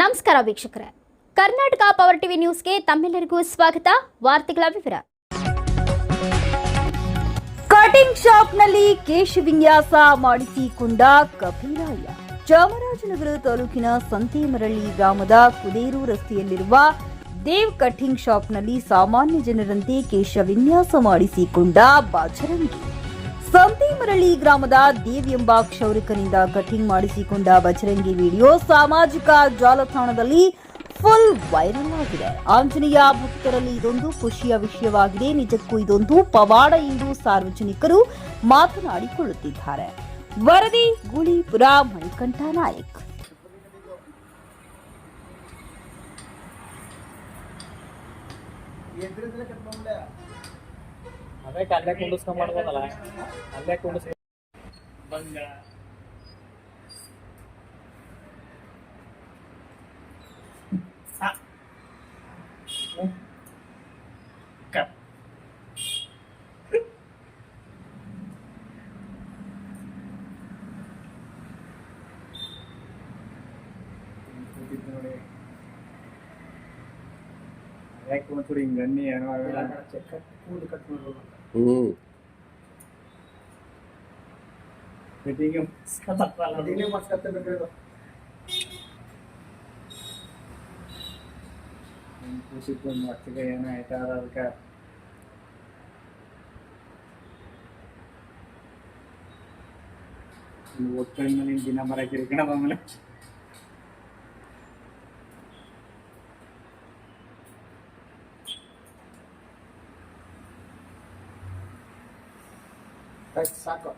ನಮಸ್ಕಾರ ವೀಕ್ಷಕರೇ, Karnataka power TV ನ್ಯೂಸ್ಗೆ ತಮ್ಮೆಲ್ಲರಿಗೂ ಸ್ವಾಗತ. ವಾರ್ತೆಗಳ ವಿವರ. ಕಟಿಂಗ್ ಶಾಪ್ನಲ್ಲಿ ಕೇಶ ವಿನ್ಯಾಸ ಮಾಡಿಸಿಕೊಂಡ ಕಪಿರಾಯ. ಚಾಮರಾಜನಗರ ತಾಲೂಕಿನ ಸಂತೇಮರಳ್ಳಿ ಗ್ರಾಮದ ಕುದೇರು ರಸ್ತೆಯಲ್ಲಿರುವ ದೇವ್ ಕಟಿಂಗ್ ಶಾಪ್ನಲ್ಲಿ ಸಾಮಾನ್ಯ ಜನರಂತೆ ಕೇಶ ವಿನ್ಯಾಸ ಮಾಡಿಸಿಕೊಂಡ ಬಜರಂಗಿ. ಸಂತೇಮರಳ್ಳಿ ಗ್ರಾಮದ ದೇವ್ ಎಂಬ ಕ್ಷೌರಿಕನಿಂದ ಕಟಿಂಗ್ ಮಾಡಿಸಿಕೊಂಡ ಬಜರಂಗಿ ವಿಡಿಯೋ ಸಾಮಾಜಿಕ ಜಾಲತಾಣದಲ್ಲಿ ಫುಲ್ ವೈರಲ್ ಆಗಿದೆ. ಆಂಜನೇಯ ಭಕ್ತರಲ್ಲಿ ಇದೊಂದು ಖುಷಿಯ ವಿಷಯವಾಗಿದೆ. ನಿಜಕ್ಕೂ ಇದೊಂದು ಪವಾಡ ಎಂದು ಸಾರ್ವಜನಿಕರು ಮಾತನಾಡಿಕೊಳ್ಳುತ್ತಿದ್ದಾರೆ. ವರದಿ ಗುಳಿಪುರ ಮಣಿಕಂಠ ನಾಯಕ್. ಅದಕ್ಕೆ ಅಲ್ಲೇ ಕುಂಡಿಸ್ಕೊಂಡ್ ಮಾಡ್ಬೋದಲ್ಲ, ಅಲ್ಲೇ ಕುಂಡಿಸ್ ಬಂಗ ನೋಡಿ ಯಾಕೆ ಒಂಚೂರು ಹಿಂಗೆ ಅನ್ನಿ ಏನೋ ಕೂದಲು ಕಟ್ ಮಾಡ್ಬೋದು. ಕಟಿಂಗ್ ಮಾಡಿಸ್ಕೊಳ್ಬೇಕು. ಖುಷಿತ್ತು ಒಂದು ಮಟ್ಟಿಗೆ ಏನೋ ಆಯ್ತಾ ಅದಕ್ಕೆ ಓದ್ಕೊಂಡು ನೀನು ದಿನ ಮರಕ್ಕೆ ಇರ್ಕಣ ಆಮೇಲೆ ಸಾಕು.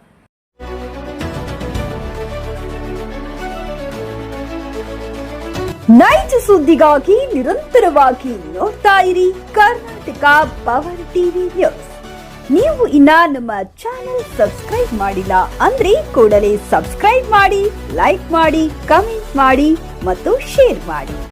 ನೈಜ ಸುದ್ದಿಗಾಗಿ ನಿರಂತರವಾಗಿ ನೋಡ್ತಾ ಇರಿ ಕರ್ನಾಟಕ ಪವರ್ ಟಿವಿ ನ್ಯೂಸ್. ನೀವು ಇನ್ನ ನಮ್ಮ ಚಾನೆಲ್ ಸಬ್ಸ್ಕ್ರೈಬ್ ಮಾಡಿಲ್ಲ ಅಂದ್ರೆ ಕೂಡಲೇ ಸಬ್ಸ್ಕ್ರೈಬ್ ಮಾಡಿ, ಲೈಕ್ ಮಾಡಿ, ಕಮೆಂಟ್ ಮಾಡಿ ಮತ್ತು ಶೇರ್ ಮಾಡಿ.